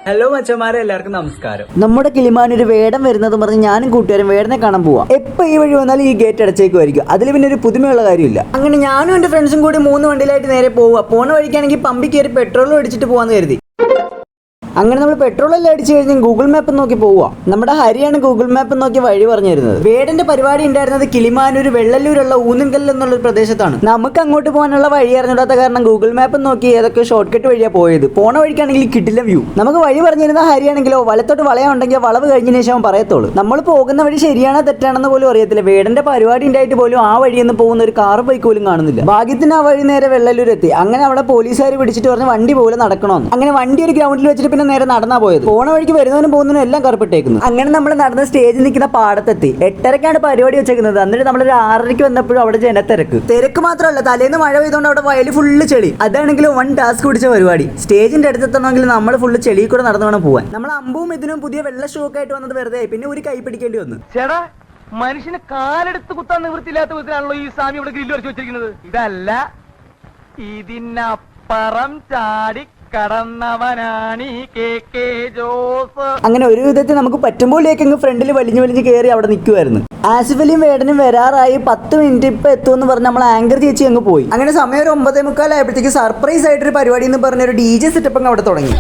Hello മച്ചന്മാരെ, എല്ലാവർക്കും നമസ്കാരം. നമ്മുടെ കിളിമാനൊരു വേടം വരുന്നതെന്ന് പറഞ്ഞ് ഞാനും കൂട്ടുകാരും വേടനെ കാണാൻ പോവാം. എപ്പോൾ ഈ വഴി വന്നാലും ഈ ഗേറ്റ് അടച്ചേക്കുമായിരിക്കും. അതിൽ പിന്നെ ഒരു പുതുമയുള്ള കാര്യമില്ല. അങ്ങനെ ഞാനും എൻ്റെ ഫ്രണ്ട്സും കൂടി 3 വണ്ടിയിലായിട്ട് നേരെ പോവുക. പോണ വഴിക്കാണെങ്കിൽ പമ്പിൽ കയറി പെട്രോളും അടിച്ചിട്ട് പോകാമെന്ന് കരുതി. അങ്ങനെ നമ്മൾ പെട്രോൾ എല്ലാം അടിച്ചു കഴിഞ്ഞ് ഗൂഗിൾ മാപ്പ് നോക്കി പോവുക. നമ്മുടെ ഹരിയാണ് ഗൂഗിൾ മാപ്പ് നോക്കി വഴി പറഞ്ഞു തരുന്നത്. വേടന്റെ പരിപാടി ഉണ്ടായിരുന്നത് കിളിമാനൂർ വെള്ളല്ലൂരുള്ള ഊന്നുങ്കല്ല് എന്നുള്ള ഒരു പ്രദേശത്താണ്. നമുക്ക് അങ്ങോട്ട് പോകാനുള്ള വഴി അറിഞ്ഞിടാത്ത കാരണം ഗൂഗിൾ മാപ്പ് നോക്കി ഏതൊക്കെ ഷോർട്ട് കട്ട് വഴിയാണ് പോയത്. പോണ വഴിക്കാണെങ്കിൽ കിടിലം വ്യൂ. നമുക്ക് വഴി പറഞ്ഞിരുന്ന ഹരിയാണെങ്കിലോ വലത്തോട്ട് വളയുണ്ടെങ്കിൽ വളവ് കഴിഞ്ഞതിന് ശേഷം പറയത്തുള്ളൂ. നമ്മൾ പോകുന്ന വഴി ശരിയാണോ തെറ്റാണെന്ന് പോലും അറിയത്തില്ല. വേടന്റെ പരിപാടി ഉണ്ടായിട്ട് പോലും ആ വഴിയൊന്നും പോകുന്ന ഒരു കാർ ബൈക്ക് പോലും കാണുന്നില്ല. ഭാഗ്യത്തിന് ആ വഴി നേരെ വെള്ളല്ലൂർ എത്തി. അങ്ങനെ അവിടെ പോലീസുകാർ പിടിച്ചിട്ട് പറഞ്ഞ് വണ്ടി പോലെ നടക്കണമെന്ന്. അങ്ങനെ വണ്ടി ഒരു ഗ്രൗണ്ടിൽ വെച്ചിട്ട് പിന്നെ നേരെ നടന്നാ പോയത്. പോണ വഴിക്ക് വരുന്നവനും പോകുന്നതിനും എല്ലാം കറുപ്പിട്ടേക്കുന്നു. അങ്ങനെ നമ്മൾ നടന്ന സ്റ്റേജിൽ നിൽക്കുന്ന പാടത്തെത്തി. 8:30ക്കാണ് പരിപാടി വെച്ചേക്കുന്നത്. എന്നിട്ട് നമ്മളൊരു 6:30ക്ക് വന്നപ്പോഴും അവിടെ ജനത്തിരക്ക് മാത്രമല്ല, തലേന്ന് മഴ പെയ്തുകൊണ്ട് അവിടെ വയൽ ഫുള്ള് ചെളി. അതാണെങ്കിലും വൺ ടാസ്ക് പിടിച്ച പരിപാടി. സ്റ്റേജിന്റെ അടുത്തെത്തണമെങ്കിൽ നമ്മൾ ഫുള്ള് ചെളി കൂടെ നടന്നു വേണം പോവാൻ. നമ്മൾ അമ്പും ഇതിനും പുതിയ വെള്ള ഷൂ ഒക്കെ ആയിട്ട് വന്നത് വെറുതെ, പിന്നെ ഒരു കൈ പിടിക്കേണ്ടി വന്നു. ചേടാ, മനുഷ്യന് കാലെടുത്ത് കുത്താൻ നിവൃത്തിയില്ലാത്ത വിധത്തിലാണല്ലോ ഈ സ്വാമി ഇവിടെ ഗ്രില്ല് വരച്ച് വെച്ചിരിക്കുന്നത്. ഇതല്ല, ഇതിനപ്പുറം ചാടി കടന്നവനാണി കെ ജോസ്. അങ്ങനെ ഒരു വിധത്തിൽ നമുക്ക് പറ്റുമ്പോഴേക്കെങ്കിൽ ഫ്രണ്ടിൽ വലിഞ്ഞു കയറി അവിടെ നിൽക്കുമായിരുന്നു. ആസിഫ് അലിയും വേടനും വരാറായി 10 മിനിറ്റ് ഇപ്പൊ എത്തുമെന്ന് പറഞ്ഞ് നമ്മൾ ആങ്കർ ചേച്ചി അങ്ങ് പോയി. അങ്ങനെ സമയം ഒരു 9:45 ആയപ്പോഴത്തേക്ക് സർപ്രൈസ് ആയിട്ടൊരു പരിപാടി എന്ന് പറഞ്ഞ ഒരു DJ സെറ്റപ്പ് അങ്ങ് അവിടെ തുടങ്ങി.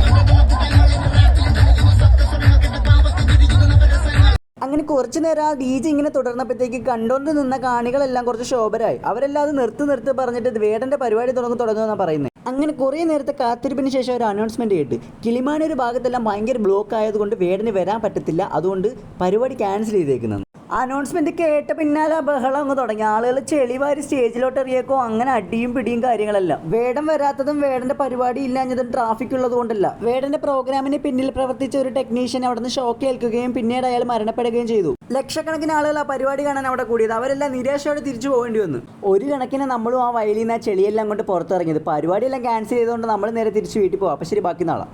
അങ്ങനെ കുറച്ചു നേരം ആ DJ ഇങ്ങനെ തുടർന്നപ്പോഴത്തേക്ക് കണ്ടോണ്ട് നിന്ന കാണികളെല്ലാം കുറച്ച് ശോഭരായി. അവരെല്ലാം അത് നിർത്ത് പറഞ്ഞിട്ട് വേടന്റെ പരിപാടി തുടങ്ങുമെന്നാണ് പറയുന്നത്. അങ്ങനെ കുറേ നേരത്തെ കാത്തിരിപ്പിന് ശേഷം ഒരു അനൗൺസ്മെന്റ് കേട്ട് കിളിമാനൂർ ഭാഗത്തെല്ലാം ഭയങ്കര ബ്ലോക്ക് ആയതുകൊണ്ട് വേടന് വരാൻ പറ്റത്തില്ല, അതുകൊണ്ട് പരിപാടി ക്യാൻസൽ ചെയ്തേക്കുന്നത്. അനൗൺസ്മെന്റ് കേട്ട പിന്നാലെ ബഹളം അങ്ങ് തുടങ്ങി. ആളുകൾ ചെളിവാരി സ്റ്റേജിലോട്ട് എറിയേക്കോ, അങ്ങനെ അടിയും പിടിയും കാര്യങ്ങളെല്ലാം. വേടൻ വരാത്തതും വേടന്റെ പരിപാടി ഇല്ലാഞ്ഞതും ട്രാഫിക് ഉള്ളത് കൊണ്ടല്ല. വേടന്റെ പ്രോഗ്രാമിന് പിന്നിൽ പ്രവർത്തിച്ച ഒരു ടെക്നീഷ്യൻ അവിടെ നിന്ന് ഷോക്ക് ഏൽക്കുകയും പിന്നീട് അയാൾ മരണപ്പെടുകയും ചെയ്തു. ലക്ഷക്കണക്കിന് ആളുകൾ ആ പരിപാടി കാണാൻ അവിടെ കൂടിയത്. അവരെല്ലാം നിരാശയോടെ തിരിച്ചു പോകേണ്ടി വന്നു. ഒരു കണക്കിന് നമ്മളും ആ വയലിൽ നിന്ന് ആ ചെളിയെല്ലാം കൊണ്ട് പുറത്തിറങ്ങിയത്. പരിപാടിയെല്ലാം ക്യാൻസൽ ചെയ്തുകൊണ്ട് നമ്മൾ നേരെ തിരിച്ചു വീട്ടിൽ പോകാം. അപ്പം ശരി, ബാക്കി നാളെ.